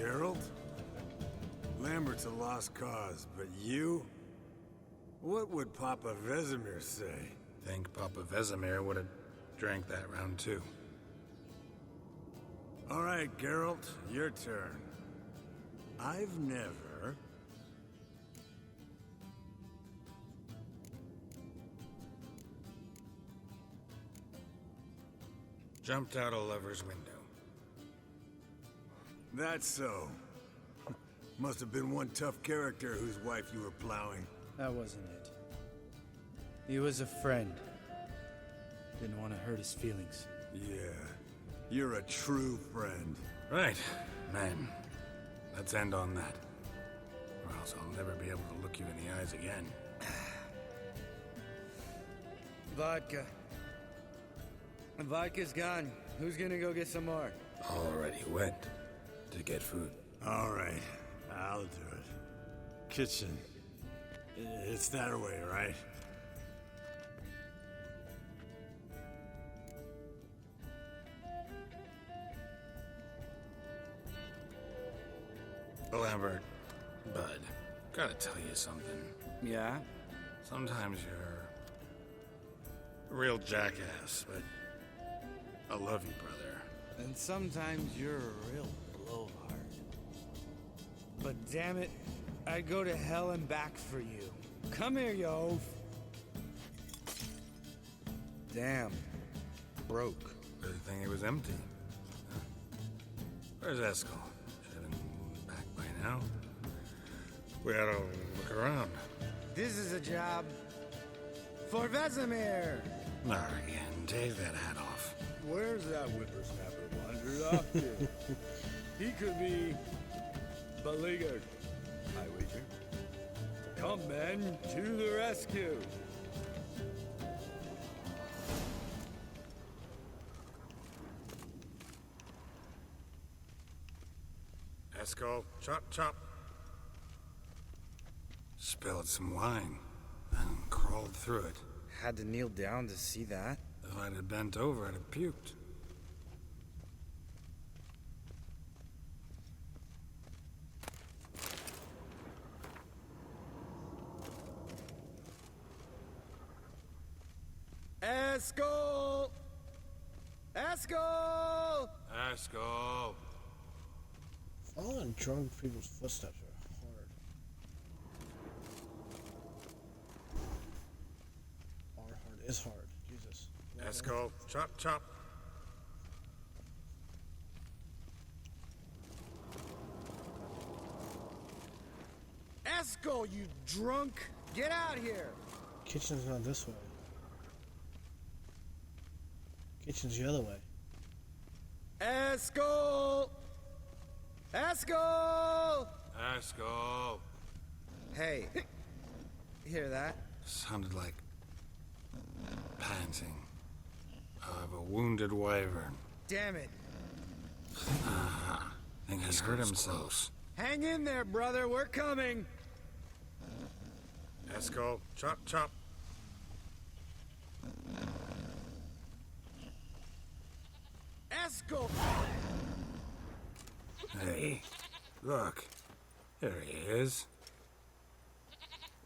Geralt? Lambert's a lost cause, but you? What would Papa Vesemir say? Think Papa Vesemir would have drank that round too. All right, Geralt, your turn. I've never... Jumped out a lover's window. That's so. Must have been one tough character whose wife you were plowing. That wasn't it. He was a friend. Didn't want to hurt his feelings. Yeah, you're a true friend. Right, man. Let's end on that. Or else I'll never be able to look you in the eyes again. Vodka. Vodka's gone. Who's gonna go get some more? Already went to get food. All right, I'll do it. Kitchen. It's that way, right? Lambert, bud, gotta tell you something. Yeah? Sometimes you're a real jackass, but I love you, brother. And sometimes you're a real blowhard. But damn it, I'd go to hell and back for you. Come here, you oaf. Damn. Broke. Good thing it was empty. Where's Eskel? Should have been back by now. We ought to look around. This is a job for Vesemir. Not again. Take that hat off. Where's that whippersnapper wandered off to? He could be beleaguered, I wager. Come, men, to the rescue. Eskel, chop, chop. Spilled some wine, then crawled through it. Had to kneel down to see that. If I'd have bent over, I'd have puked. Eskel! Eskel! Eskel! Following drunk people's footsteps are hard. Hard is hard. Jesus. Eskel, chop, chop. Eskel, you drunk! Get out here! Kitchen's not this way. Kitchen's the other way. Eskel! Eskel! Eskel! Hey, hear that? Sounded like panting of a wounded wyvern. Damn it. Think he hurt himself. Hang in there, brother, we're coming! Eskel, chop, chop. Eskel! Hey, look. There he is.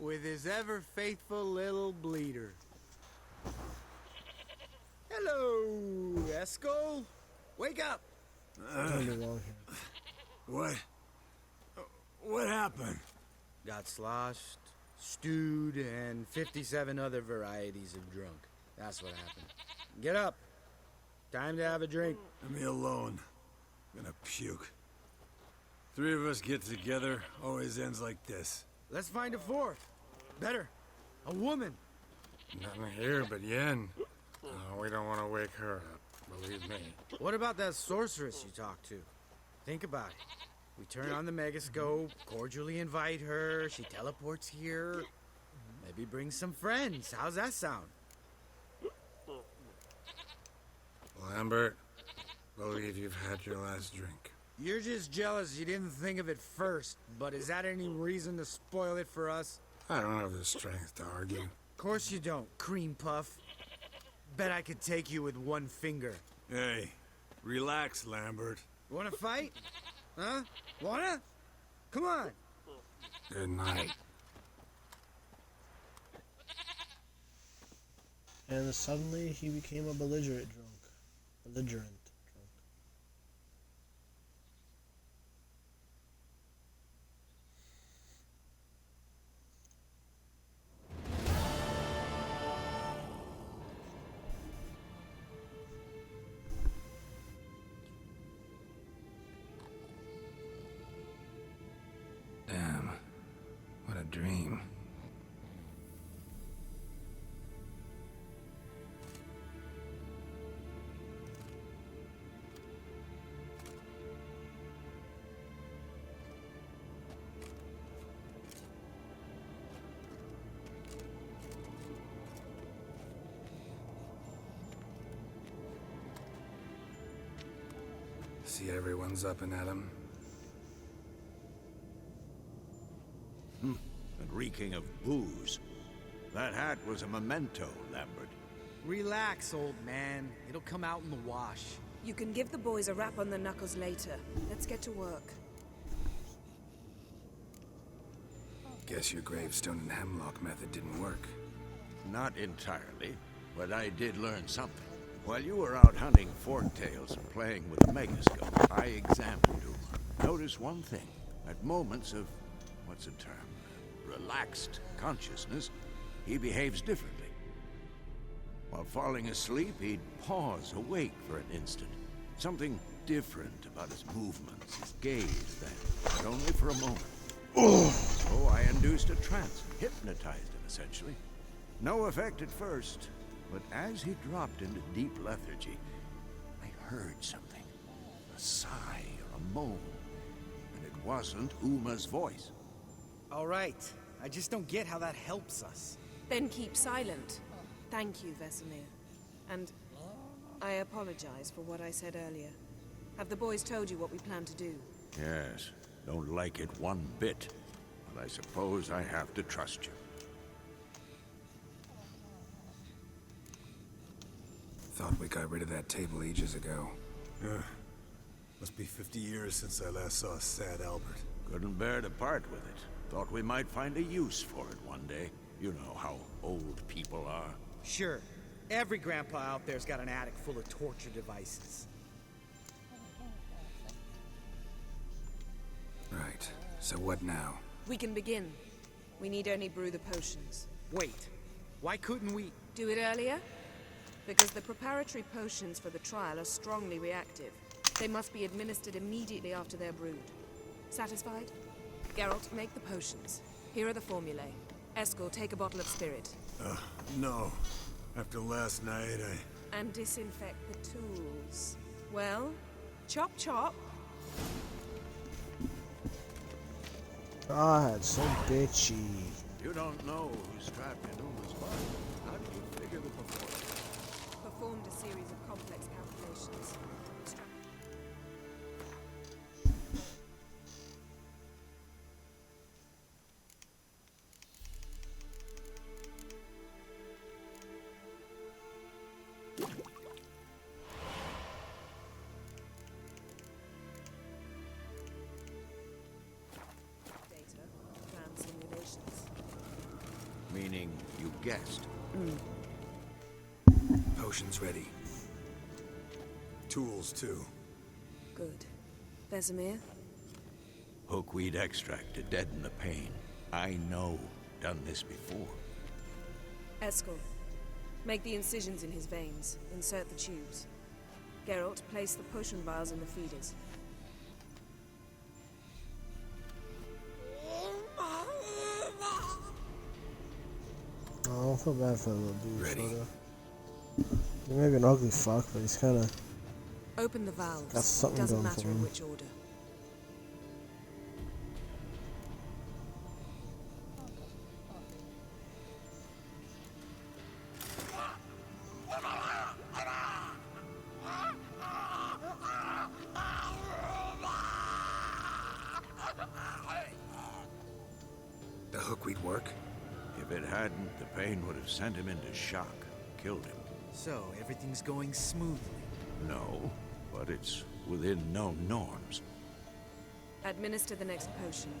With his ever faithful little bleeder. Hello, Eskel. Wake up! Totally wrong here. What? What happened? Got sloshed, stewed, and 57 other varieties of drunk. That's what happened. Get up. Time to have a drink. Leave me alone. I'm gonna puke. Three of us get together, always ends like this. Let's find a fourth. Better, a woman. Nothing here but Yen. Oh, we don't want to wake her up, believe me. What about that sorceress you talked to? Think about it. We turn on the megascope, cordially invite her, she teleports here. Maybe bring some friends. How's that sound? Lambert, believe you've had your last drink. You're just jealous you didn't think of it first, but is that any reason to spoil it for us? I don't have the strength to argue. Of course you don't, cream puff. Bet I could take you with one finger. Hey, relax, Lambert. Wanna fight? Huh? Wanna? Come on. Good night. And suddenly he became a belligerent drunk. Belligerent drunk. Damn. What a dream. See everyone's up and at 'em. And reeking of booze. That hat was a memento, Lambert. Relax, old man. It'll come out in the wash. You can give the boys a rap on the knuckles later. Let's get to work. Guess your gravestone and hemlock method didn't work. Not entirely, but I did learn something. While you were out hunting forktails and playing with the megascope, I examined Uma. Notice one thing. At moments of, what's the term? Relaxed consciousness, he behaves differently. While falling asleep, he'd pause, awake for an instant. Something different about his movements, his gaze then, but only for a moment. So I induced a trance, hypnotized him essentially. No effect at first, but as he dropped into deep lethargy, I heard something. A sigh or a moan. And it wasn't Uma's voice. All right. I just don't get how that helps us. Then keep silent. Thank you, Vesemir. And I apologize for what I said earlier. Have the boys told you what we plan to do? Yes, don't like it one bit. But I suppose I have to trust you. Thought we got rid of that table ages ago. Must be 50 years since I last saw sad Albert. Couldn't bear to part with it. Thought we might find a use for it one day. You know how old people are. Sure. Every grandpa out there's got an attic full of torture devices. Right. So what now? We can begin. We need only brew the potions. Wait. Why couldn't we... Do it earlier? Because the preparatory potions for the trial are strongly reactive. They must be administered immediately after they're brewed. Satisfied? Geralt, make the potions. Here are the formulae. Eskel, take a bottle of spirit. No. After last night, And disinfect the tools. Well, chop chop. God, so bitchy. You don't know who's strapped in Uma's body. How do you figure the performance? Performed a series of complex calculations. Data, plan simulations. Meaning you guessed. Potion's ready. tools too. Good. Vesemir? Hookweed extract to deaden the pain. I know. Done this before. Eskel, make the incisions in his veins. Insert the tubes. Geralt, place the potion vials in the feeders. I don't feel bad for the little dude. Ready. Sorta. He may be an ugly fuck, but he's kind of. Open the valves. Got something Doesn't going for matter in him. which order. The hookweed work? If it hadn't, the pain would have sent him into shock, killed him. So, everything's going smoothly. No, but it's within known norms. Administer the next potion.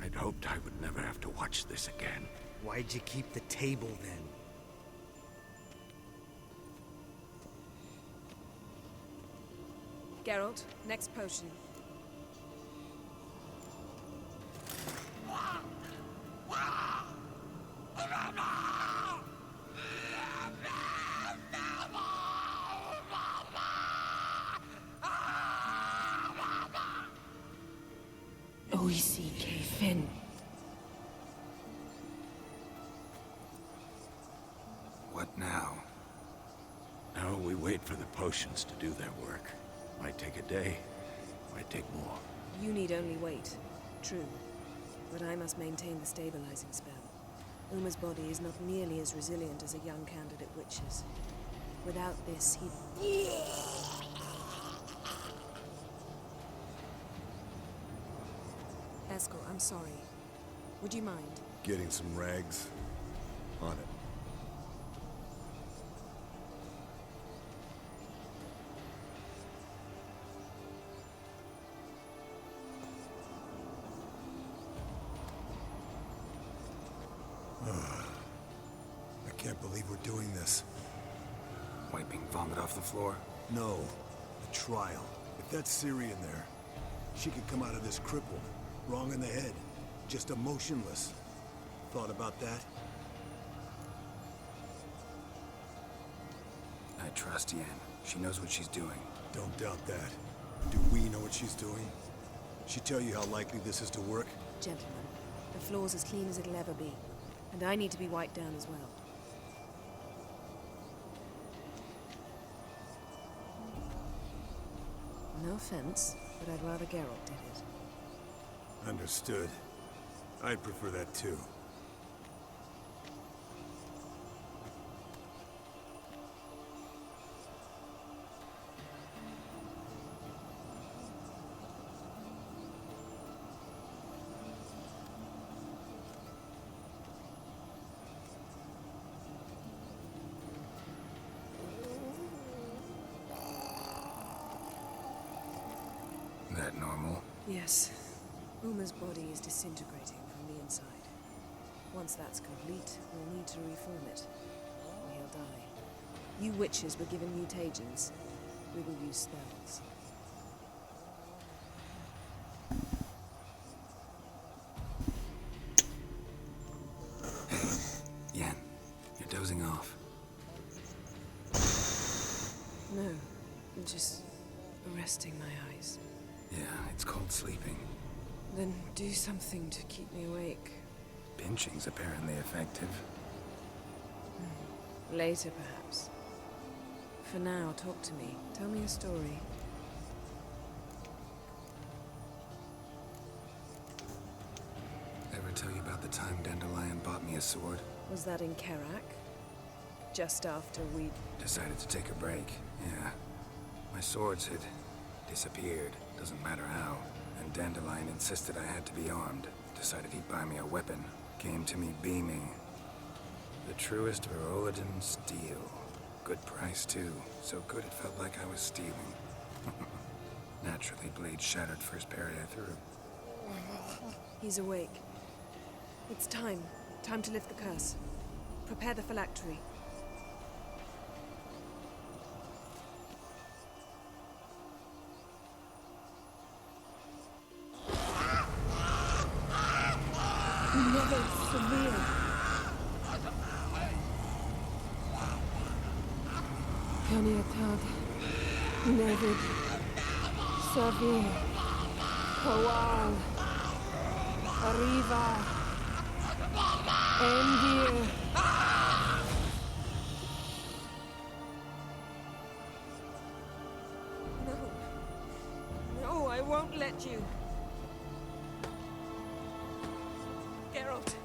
I'd hoped I would never have to watch this again. Why'd you keep the table then? Geralt, next potion. O-E-C-K, Finn. What now? Now we wait for the potions to do their work. Might take a day, might take more. You need only wait. True. But I must maintain the stabilizing spell. Uma's body is not nearly as resilient as a young candidate witch's. Without this, he... Eskel, I'm sorry. Would you mind? Getting some rags? On it. I can't believe we're doing this. Wiping vomit off the floor? No, the trial. If that's Ciri in there, she could come out of this crippled, wrong in the head, just emotionless. Thought about that? I trust Yen. She knows what she's doing. Don't doubt that. Do we know what she's doing? She tell you how likely this is to work? Gentlemen, the floor's as clean as it'll ever be. And I need to be wiped down as well. No offense, but I'd rather Geralt did it. Understood. I'd prefer that too. That normal? Yes. Uma's body is disintegrating from the inside. Once that's complete, we'll need to reform it. Or he'll die. You witches were given mutagens. We will use spells. Yen, you're dozing off. No, I'm just resting my eyes. Yeah, it's called sleeping. Then do something to keep me awake. Pinching's apparently effective. Later, perhaps. For now, talk to me. Tell me a story. Ever tell you about the time Dandelion bought me a sword? Was that in Karak? Just after we... Decided to take a break, yeah. My swords had disappeared, doesn't matter how. And Dandelion insisted I had to be armed. Decided he'd buy me a weapon. Came to me beaming. The truest Verolidan steel. Good price, too. So good it felt like I was stealing. Naturally, blade shattered first parry I threw. He's awake. It's time. Time to lift the curse. Prepare the phylactery. Never severe. Peniatad. Nevid. Savir. Kowal. Arriva. Endir. No. No, I won't let you.